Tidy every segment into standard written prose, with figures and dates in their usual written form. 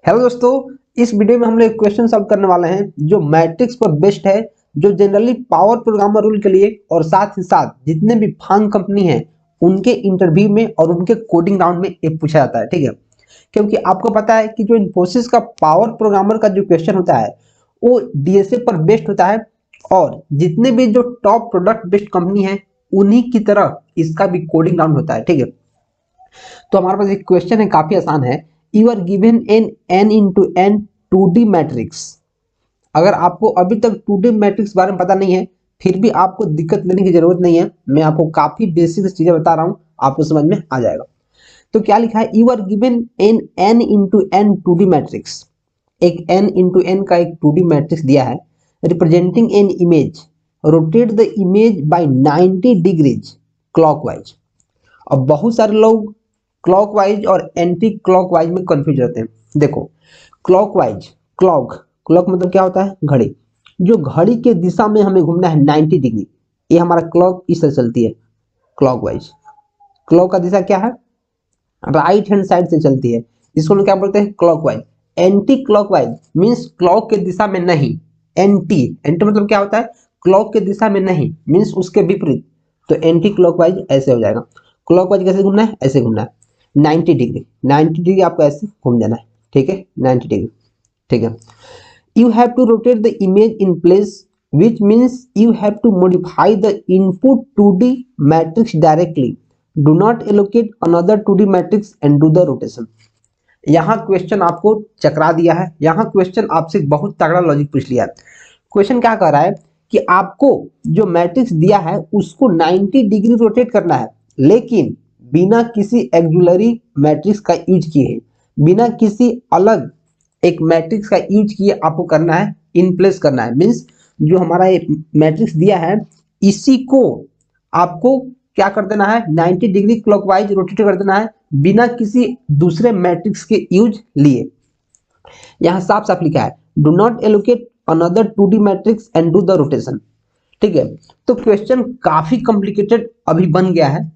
Hello दोस्तों, इस video में हम लोग एक क्वेश्चन सॉल्व करने वाले हैं जो मैट्रिक्स पर बेस्ड है, जो जनरली पावर प्रोग्रामर रूल के लिए और साथ ही साथ जितने भी फांग कंपनी हैं उनके इंटरव्यू में और उनके कोडिंग राउंड में ये पूछा जाता है। ठीक है, क्योंकि आपको पता है कि जो इन्फोसिस का पावर प्रोग्रामर का जो क्वेश्चन होता है वो डीएसए पर बेस्ड होता है और जितने भी जो टॉप प्रोडक्ट बेस्ड कंपनी है उन्हीं की तरह इसका भी कोडिंग राउंड होता है। ठीक है, तो हमारे पास एक क्वेश्चन है, काफी आसान है। You are given an N into N 2D matrix. अगर आपको अभी तक 2D मैट्रिक्स बारे में पता नहीं है फिर भी आपको दिक्कत लेने की जरूरत नहीं है, मैं आपको काफी बेसिक चीजें बता रहा हूं, आपको समझ में आ जाएगा। तो क्या लिखा है, you are given an N into N 2D matrix. एक n इंटू एन का एक 2D मैट्रिक्स दिया है, representing an image, rotate the image by 90 degrees clockwise. अब बहुत सारे लोग क्लॉकवाइज और एंटी क्लॉकवाइज में कंफ्यूज रहते हैं। देखो, क्लॉकवाइज, क्लॉक क्लॉक मतलब क्या होता है, घड़ी। जो घड़ी के दिशा में हमें घूमना है 90 डिग्री, ये हमारा क्लॉक इस तरह चलती है क्लॉकवाइज। क्लॉक का दिशा क्या है, राइट हैंड साइड से चलती है, इसको हम क्या बोलते हैं, clockwise. Anti clockwise means clock के दिशा में नहीं। एंटी एंटी मतलब क्या होता है, क्लॉक के दिशा में नहीं मीन्स उसके विपरीत। तो एंटी क्लॉकवाइज ऐसे हो जाएगा। क्लॉकवाइज कैसे घूमना है, ऐसे घूमना है 90 डिग्री। 90 डिग्री आपको ऐसे घूम जाना है। ठीक है, 90 डिग्री। ठीक है, you have to rotate the image in place, which means you have to modify the input 2D matrix directly. Do not allocate another 2D matrix and do the rotation. यहाँ क्वेश्चन आपको चकरा दिया है, यहाँ question आपसे बहुत तगड़ा logic पूछ लिया है। क्वेश्चन क्या कह रहा है कि आपको जो मैट्रिक्स दिया है उसको 90 डिग्री रोटेट करना है, लेकिन बिना किसी एक्जुलरी मैट्रिक्स का यूज किए, बिना किसी अलग एक मैट्रिक्स का यूज किए आपको करना है, इन प्लेस करना है। मीन्स जो हमारा ये मैट्रिक्स दिया है इसी को आपको क्या कर देना है, 90 डिग्री क्लॉकवाइज रोटेट कर देना है बिना किसी दूसरे मैट्रिक्स के यूज लिए। यहां साफ साफ लिखा है, do not allocate another 2D matrix and do the rotation. ठीक है, तो क्वेश्चन काफी कॉम्प्लिकेटेड अभी बन गया है।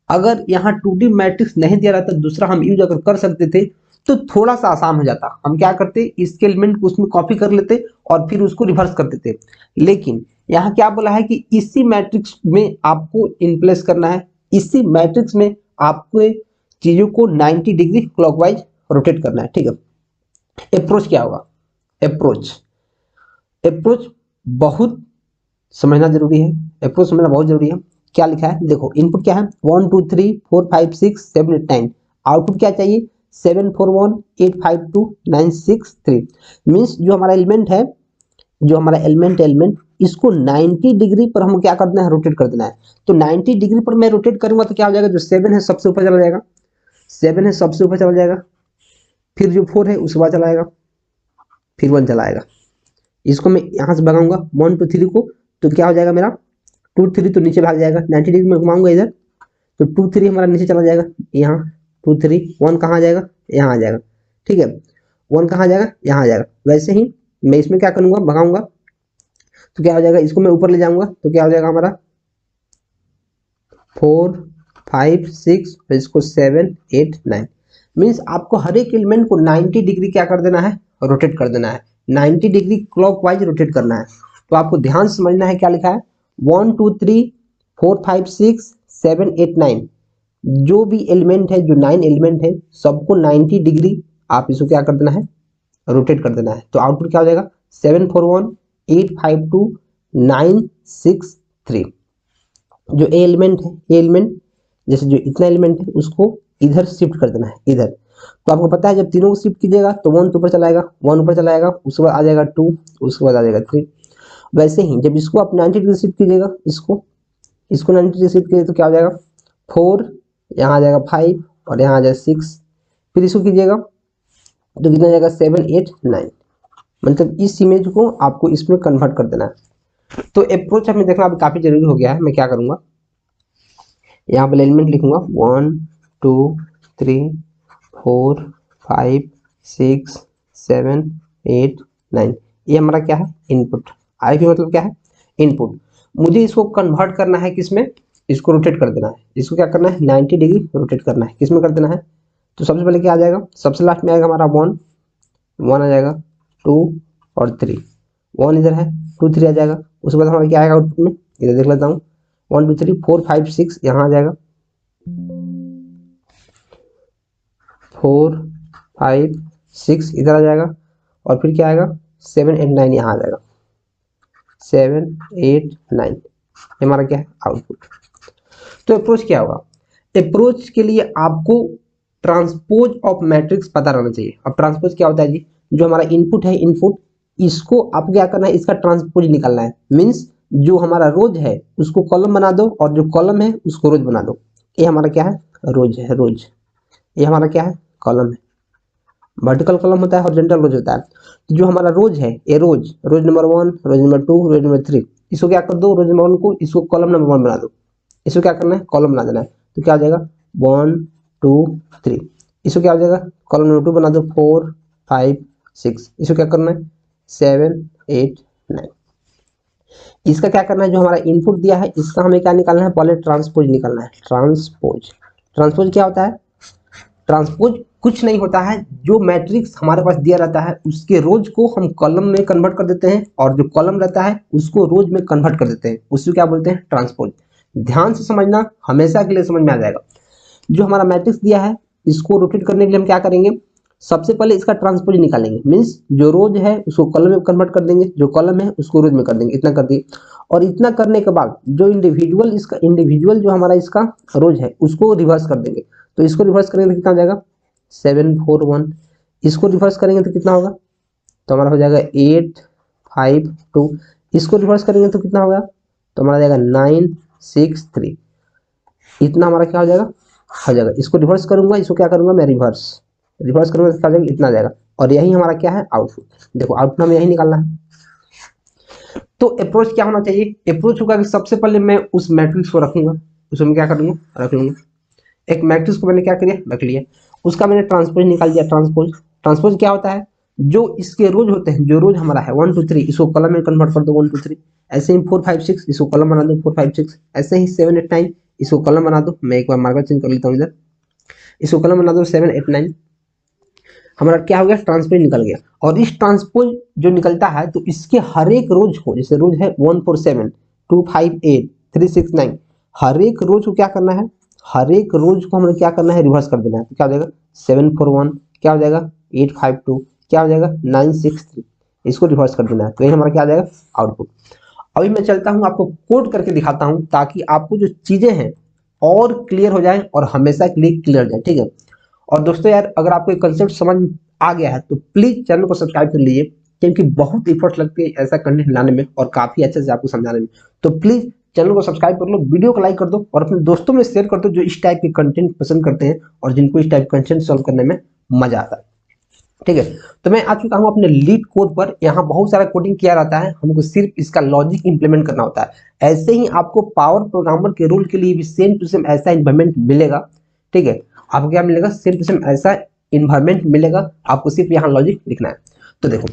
अगर यहाँ 2D मैट्रिक्स नहीं दिया रहता, दूसरा हम यूज अगर कर सकते थे तो थोड़ा सा आसान हो जाता। हम क्या करते, इसके एलिमेंट को उसमें कॉपी कर लेते और फिर उसको रिवर्स कर देते। लेकिन यहाँ क्या बोला है कि इसी मैट्रिक्स में आपको इनप्लेस करना है, इसी मैट्रिक्स में आपको चीजों को 90 डिग्री क्लॉकवाइज रोटेट करना है। ठीक है, अप्रोच क्या होगा, अप्रोच अप्रोच बहुत समझना जरूरी है, अप्रोच समझना बहुत जरूरी है। क्या लिखा है, देखो इनपुट क्या है, 1 2 3 4 5 6 7 8 9। आउटपुट क्या चाहिए, 7 4 1 8 5 2 9 6 3। मीन्स जो हमारा एलिमेंट है, जो हमारा एलिमेंट इसको 90 डिग्री पर हम क्या कर देना है, रोटेट कर देना है। तो 90 डिग्री पर मैं रोटेट करूंगा तो क्या हो जाएगा, जो 7 है सबसे ऊपर चला जाएगा, 7 है सबसे ऊपर चला जाएगा, फिर जो 4 है उसके बाद चला आएगा, फिर 1 चला आएगा। इसको मैं यहाँ से भगाऊंगा 1 2 3 को, तो क्या हो जाएगा मेरा 2 3 तो नीचे भाग जाएगा। 90 डिग्री में घुमाऊंगा इधर तो 2 3 हमारा नीचे चला जाएगा, यहाँ 2 3 1 कहाँ आ जाएगा, यहाँ आ जाएगा। ठीक है, 1 कहाँ आ जाएगा, यहाँ आ जाएगा। वैसे ही मैं इसमें क्या करूंगा, भगाऊंगा तो क्या हो जाएगा, इसको मैं ऊपर ले जाऊंगा तो क्या हो जाएगा हमारा 4 5 6 और इसको 7 8 9। मीन्स आपको हर एक एलिमेंट को 90 डिग्री क्या कर देना है, रोटेट कर देना है, 90 डिग्री क्लॉकवाइज रोटेट करना है। तो आपको ध्यान से समझना है क्या लिखा है, 1 2 3 4 5 6 7 8 9। जो भी एलिमेंट है, जो 9 एलिमेंट है सबको 90 डिग्री आप इसको क्या कर देना है, रोटेट कर देना है। तो आउटपुट क्या हो जाएगा, 7 4 1 8 5 2 9 6 3। जो ए एलिमेंट है, ए एलिमेंट जैसे जो इतना एलिमेंट है उसको इधर शिफ्ट कर देना है, इधर। तो आपको पता है जब तीनों को शिफ्ट कीजिएगा तो 1 ऊपर चला आएगा, 1 ऊपर चला आएगा, उसके बाद आ जाएगा 2, उसके बाद आ जाएगा 3। वैसे ही जब इसको आप 90 डिग्री शिफ्ट कीजिएगा, इसको 90 डिग्री शिफ्ट कीजिए तो क्या हो जाएगा 4, यहाँ आ जाएगा 5 और यहाँ आ जाएगा 6। फिर इसको कीजिएगा तो कितना जाएगा 7 8 9। मतलब इस इमेज को आपको इसमें कन्वर्ट कर देना है। तो अप्रोच हमें देखना अभी काफी जरूरी हो गया है। मैं क्या करूंगा, यहाँ पर एलिमेंट लिखूंगा 1 2 3 4 5 6 7 8 9। ये हमारा क्या है, इनपुट। आई भी मतलब क्या है, इनपुट। मुझे इसको कन्वर्ट करना है किसमें, इसको रोटेट कर देना है। इसको क्या करना है, 90 डिग्री रोटेट करना है, किसमें कर देना है। तो सबसे पहले क्या आ जाएगा, सबसे लास्ट में आएगा हमारा 1, 1 आ जाएगा, 2 और 3, 1 इधर है, 2 3 आ जाएगा। उसके बाद हमारा क्या आएगा आउटपुट में, इधर देख लेता हूँ, 1 2 3 4 5 6 यहाँ आ जाएगा, 4 5 6 इधर आ जाएगा, और फिर क्या आएगा 7 8 9 यहाँ आ जाएगा, 7 8 9, ये हमारा क्या है आउटपुट। तो अप्रोच क्या होगा, अप्रोच के लिए आपको ट्रांसपोज ऑफ मैट्रिक्स पता रहना चाहिए। अब ट्रांसपोज क्या होता है जी, जो हमारा इनपुट है, इनपुट इसको आपको क्या करना है, इसका ट्रांसपोज निकालना है। मीन्स जो हमारा रोज है उसको कॉलम बना दो, और जो कॉलम है उसको रोज बना दो। ये हमारा क्या है, रोज है, रोज। ये हमारा क्या है, कॉलम है। वर्टिकल कॉलम होता है, हॉरिजॉन्टल रोज होता है। तो जो हमारा रोज है, ये रोज, रोज नंबर 1, रोज नंबर 2, रोज नंबर 3, इसको क्या कर दो, रोज नंबर 1 को इसको कॉलम नंबर 1 बना दो। इसको क्या करना है, कॉलम बना देना है। तो क्या हो जाएगा 1 2 3, इसको क्या हो जाएगा कॉलम नंबर 2 बना दो, 4 5 6, इसको क्या करना है 7 8 9। इसका क्या करना है, जो हमारा इनपुट दिया है इसका हमें क्या निकालना है, पहले ट्रांसपोज निकालना है। ट्रांसपोज, ट्रांसपोज क्या होता है, ट्रांसपोज कुछ नहीं होता है, जो मैट्रिक्स हमारे पास दिया रहता है उसके रोज को हम कॉलम में कन्वर्ट कर देते हैं, और जो कॉलम रहता है उसको रोज में कन्वर्ट कर देते हैं, उसको क्या बोलते हैं, ट्रांसपोज। ध्यान से समझना, हमेशा के लिए समझ में आ जाएगा। जो हमारा मैट्रिक्स दिया है इसको रोटेट करने के लिए हम क्या करेंगे, सबसे पहले इसका ट्रांसपोज निकालेंगे। मीन्स जो रोज है उसको कॉलम में कन्वर्ट कर देंगे, जो कॉलम है उसको रोज में कर देंगे, इतना कर दिए। और इतना करने के बाद जो इंडिविजुअल इसका इंडिविजुअल जो हमारा इसका रोज है उसको रिवर्स कर देंगे। तो इसको रिवर्स करेंगे तो कितना हो जाएगा 7 4 1, इसको रिवर्स करेंगे तो कितना होगा, तो हमारा हो जाएगा 8 5 2, इसको रिवर्स करेंगे तो कितना होगा, तो हमारा जाएगा 9 6 3, इतना हमारा क्या हो जाएगा, हो जाएगा। इसको रिवर्स करूंगा, इसको क्या करूंगा मैं, रिवर्स, रिवर्स करूंगा तो क्या हो जाएगा, इतना आ जाएगा। और यही हमारा क्या है, आउटपुट। देखो आउटपुट हमें यही निकालना है। तो अप्रोच क्या होना चाहिए, अप्रोच होगा कि सबसे पहले मैं उस मैट्रिक्स को रखूंगा, उसमें क्या करूंगा, रख लूंगा। एक मैट्रिक्स को मैंने क्या किया, रख लिया, उसका मैंने ट्रांसपोज निकाल दिया। ट्रांसपोज, ट्रांसपोज क्या होता है, जो इसके रोज होते हैं, जो रोज हमारा है 1 2 3, इसको कॉलम में कन्वर्ट कर दो 1 2 3। ऐसे ही 4 5 6, इसको कॉलम बना दो 4 5 6। ऐसे ही 7 8 9, इसको कॉलम बना दो। मैं एक बार मार्कर चेंज कर लेता हूँ इधर, इसको कॉलम बना दो 7 8 9। हमारा क्या हो गया, ट्रांसपोज निकल गया। और इस ट्रांसपोज जो निकलता है तो इसके हर एक रोज को, जैसे रोज है 1 4 7 2 5 8 3 6 9, हर एक रोज को क्या करना है, हर एक रोज को हमें क्या करना है, रिवर्स कर देना है। तो क्या हो जाएगा 7 4 1, क्या हो जाएगा 8 5 2, क्या हो जाएगा 9 6 3, इसको रिवर्स कर देना है। तो ये हमारा क्या आ जाएगा, आउटपुट। अभी मैं चलता हूँ आपको कोड करके दिखाता हूँ, ताकि आपको जो चीजें हैं और क्लियर हो जाए, और हमेशा के लिए क्लियर हो जाए, ठीक है। और दोस्तों यार, अगर आपको एक कंसेप्ट समझ आ गया है तो प्लीज चैनल को सब्सक्राइब कर लीजिए, क्योंकि बहुत इफर्ट लगती है ऐसा कंटेंट लाने में और काफी अच्छे से आपको समझाने में। तो प्लीज चैनल को सब्सक्राइब कर लो, वीडियो को लाइक कर दो, और अपने दोस्तों में शेयर कर दो जो इस टाइप के कंटेंट पसंद करते हैं और जिनको इस टाइप कंटेंट सॉल्व करने में मजा आता है, ठीक है। तो मैं आ चुका हूं अपने लीड कोड पर। यहाँ बहुत सारा कोडिंग किया रहता है, हमको सिर्फ इसका लॉजिक इंप्लीमेंट करना होता है। ऐसे ही आपको पावर प्रोग्रामर के रोल के लिए भी सेम टू सेम ऐसा इन्वायरमेंट मिलेगा, ठीक है। आपको क्या मिलेगा, सेम टू सेम ऐसा इन्वायरमेंट मिलेगा, आपको सिर्फ यहाँ लॉजिक लिखना है। तो देखो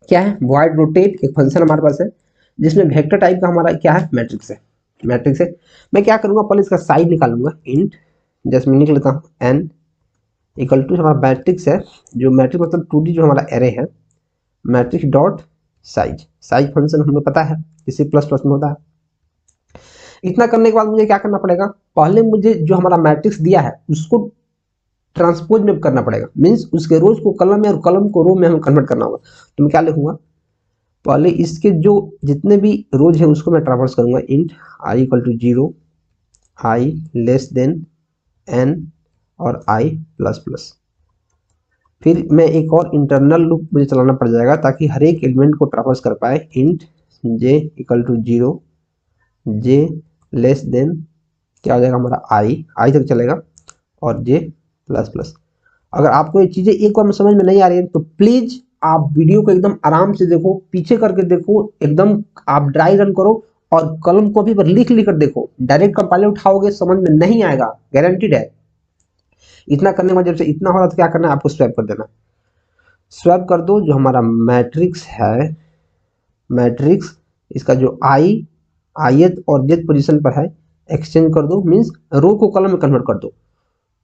क्या है, वॉइड रोटेट एक फंक्शन हमारे पास है, जिसमें वेक्टर टाइप का हमारा क्या है, मैट्रिक्स है। मैट्रिक्स है, मैं क्या करूंगा, पहले इसका साइज निकालूंगा, इंट, जैसे मैं निकल लेता हूँ एन इक्वल टू, हमारा मैट्रिक्स है, जो मैट्रिक्स मतलब 2D जो हमारा एरे है, matrix dot size. Size function हमें पता है इसी प्लस प्लस में होता है। इतना करने के बाद मुझे क्या करना पड़ेगा, पहले मुझे जो हमारा मैट्रिक्स दिया है उसको ट्रांसपोज में करना पड़ेगा। मीन्स उसके रोज को कलम में और कलम को रो में हमें कन्वर्ट करना होगा। तो मैं क्या लिखूंगा, पहले इसके जो जितने भी रोज है उसको मैं ट्रांसफर करूंगा, int I equal to 0, I less than N और आई प्लस प्लस। फिर मैं एक और इंटरनल लूप मुझे चलाना पड़ जाएगा, ताकि हर एक एलिमेंट को ट्रांसफर कर पाए। Int J equal to 0, J less than क्या हो जाएगा हमारा आई तक चलेगा, और जे प्लस प्लस। अगर आपको ये चीजें एक बार में समझ में नहीं आ रही है तो प्लीज आप वीडियो को एकदम आराम से देखो, पीछे करके देखो, एकदम आप ड्राई रन करो, और कलम कॉपी पर लिख लिख कर देखो। डायरेक्ट कंपाइलर उठाओगे समझ में नहीं आएगा, गारंटीड है। इतना करने के बाद जब से इतना हो रहा तो क्या करना है, आपको स्वैप कर देना। स्वैप कर दो, जो हमारा मैट्रिक्स है, मैट्रिक्स इसका जो ith और jth पोजीशन पर है एक्सचेंज कर दो। मींस रो को कॉलम में कन्वर्ट कर दो।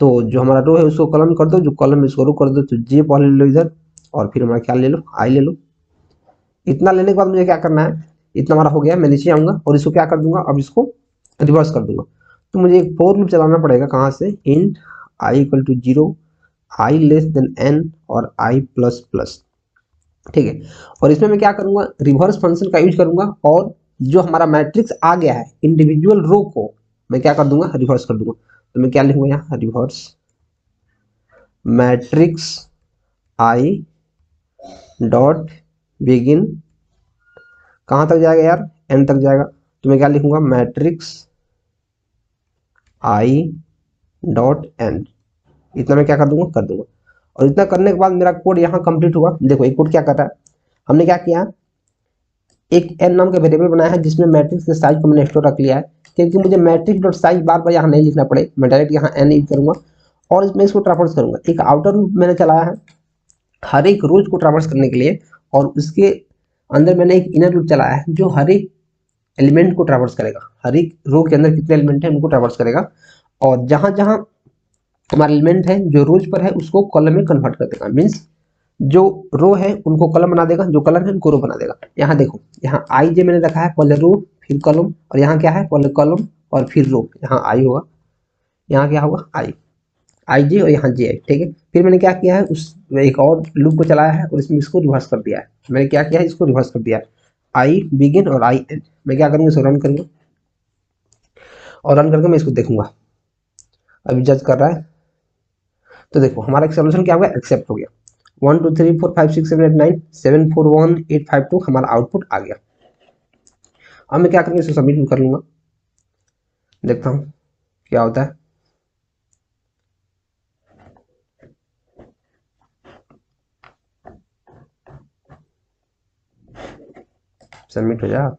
तो जो हमारा रो है उसको कॉलम कर दो, जो कॉलम है उसको रो कर दो। तो जे पहले लो इधर, और फिर हमारा क्या ले लो, आई ले लो। इतना लेने के बाद मुझे क्या करना है, इतना हमारा हो गया, मैं नीचे आऊँगा और इसको क्या कर दूंगा, अब इसको रिवर्स कर दूंगा। तो मुझे एक फोर लूप चलाना पड़ेगा, कहाँ से, int I equal to 0, I less than N और आई प्लस प्लस, ठीक है। और इसमें मैं क्या करूंगा, रिवर्स फंक्शन का यूज करूंगा और जो हमारा मैट्रिक्स आ गया है इंडिविजुअल रो को मैं क्या कर दूंगा, रिवर्स कर दूंगा। तो मैं क्या लिखूंगा यहाँ, reverse matrix I dot begin, कहाँ तक जाएगा यार, एन तक जाएगा। तो मैं क्या लिखूंगा, मैट्रिक्स आई डॉट एन, इतना मैं क्या कर दूंगा, कर दूंगा। और इतना करने के बाद मेरा कोड यहाँ कंप्लीट हुआ। देखो ये कोड क्या कर रहा है, हमने क्या किया, एक एन नाम का वेरिएबल बनाया है जिसमें मैट्रिक्स के साइज को मैंने स्टोर रख लिया है, क्योंकि मुझे मैट्रिक्स डॉट साइज बार बार यहाँ नहीं लिखना पड़े, मैं डायरेक्ट यहाँ एन यूज करूंगा और इसमें इसको ट्रांसफर करूंगा। एक आउटर लूप मैंने चलाया है हर एक रोज को ट्रांसफर करने के लिए, और उसके अंदर मैंने एक इनर लूप चलाया है जो हर एक एलिमेंट को ट्रांसफर करेगा, हर एक रो के अंदर कितने एलिमेंट है उनको ट्रांसफर करेगा, और जहां जहां हमारा एलिमेंट है जो रोज पर है उसको कॉलम में कन्वर्ट कर देगा। मीन्स जो रो है उनको कॉलम बना देगा, जो कॉलम है उनको रो बना देगा। यहाँ देखो, यहाँ आई जे मैंने रखा है, पहले रो फिर कॉलम, और यहाँ क्या है, पहले कॉलम और फिर रो, यहाँ आई होगा, यहाँ क्या होगा, आई, आई जे और यहाँ जे आई, ठीक है। फिर मैंने क्या किया है, उस एक और लूप को चलाया है और इसमें इसको रिवर्स कर दिया है। मैंने क्या किया है, इसको रिवर्स कर दिया है, आई बिगिन और आई एंड। मैं क्या करूँगा, इसको रन करूँगा और रन करके मैं इसको देखूंगा, अभी जज कर रहा है। तो देखो हमारा एक सोल्यूशन क्या हो गया, एक्सेप्ट हो गया। 1 2 3 4 5 6 7 8 9 7 4 1 8 5 2 हमारा आउटपुट आ गया। अब मैं क्या करूँगा, इसको सबमिट कर लूंगा, देखता हूँ क्या होता है। सबमिट हो जाए,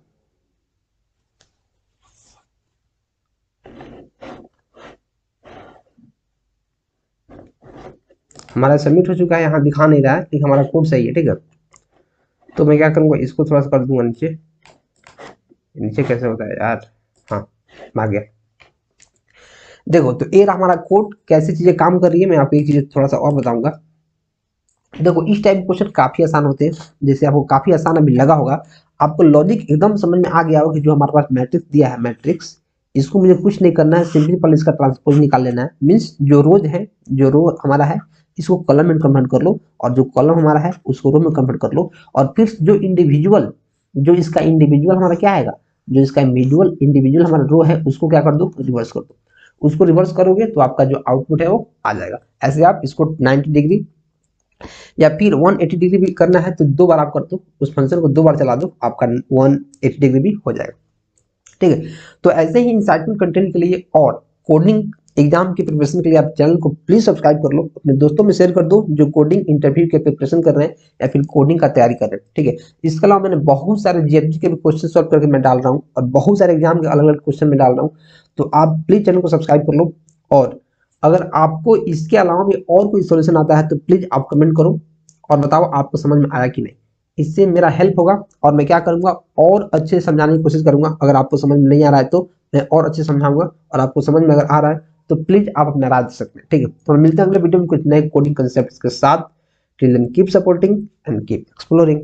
हमारा सबमिट हो चुका है, यहाँ दिखा नहीं रहा है कि हमारा कोड सही है, ठीक है। तो मैं क्या करूँगा, इसको थोड़ा सा कर दूंगा नीचे, नीचे कैसे होता है यार, हाँ आ गया। देखो तो ये रहा हमारा कोड, कैसी चीजें काम कर रही है मैं आपको एक चीज थोड़ा सा और बताऊंगा। देखो इस टाइप के क्वेश्चन काफी आसान होते हैं, जैसे आपको काफी आसान अभी लगा होगा, आपको लॉजिक एकदम समझ में आ गया होगा कि जो हमारे पास मैट्रिक्स दिया है, मैट्रिक्स इसको मुझे कुछ नहीं करना है, सिंपली पहले इसका ट्रांसपोज निकाल लेना है। मीन्स जो रोज है, जो रो हमारा है इसको कॉलम में कन्वर्ट कर लो, और जो कॉलम हमारा है उसको रो में कन्वर्ट कर लो, और फिर जो इंडिविजुअल, जो इसका इंडिविजुअल हमारा क्या आएगा, जो इसका इंडिविजुअल हमारा रो है उसको क्या कर दो, रिवर्स कर दो। उसको रिवर्स करोगे तो आपका जो आउटपुट है वो आ जाएगा। ऐसे आप इसको 90 डिग्री या फिर 180 डिग्री भी करना है तो दो बार आप कर दो, उस फंक्शन को दो बार चला दो, आपका 180 डिग्री भी हो जाएगा, ठीक है। तो ऐसे ही इंसाइटफुल कंटेंट के लिए और कोडिंग एग्जाम की प्रिपरेशन के लिए आप चैनल को प्लीज सब्सक्राइब कर लो, अपने दोस्तों में शेयर कर दो जो कोडिंग इंटरव्यू के प्रिपरेशन कर रहे हैं या फिर कोडिंग का तैयारी कर रहे हैं, ठीक है। इसके अलावा मैंने बहुत सारे जीएफजी के भी क्वेश्चन सॉल्व करके मैं डाल रहा हूँ, और बहुत सारे एग्जाम के अलग अलग क्वेश्चन में डाल रहा हूँ, तो आप प्लीज चैनल को सब्सक्राइब कर लो। और अगर आपको इसके अलावा भी और कोई सोल्यूशन आता है तो प्लीज आप कमेंट करो और बताओ आपको समझ में आया कि नहीं, इससे मेरा हेल्प होगा और मैं क्या करूंगा, और अच्छे से समझाने की कोशिश करूंगा। अगर आपको समझ में नहीं आ रहा है तो मैं और अच्छे समझाऊंगा, और आपको समझ में अगर आ रहा है तो प्लीज आप अपना राय दे सकते हैं, ठीक है। तो मिलते हैं अगले वीडियो में कुछ नए कोडिंग कंसेप्ट के साथ। Till then keep supporting and keep exploring.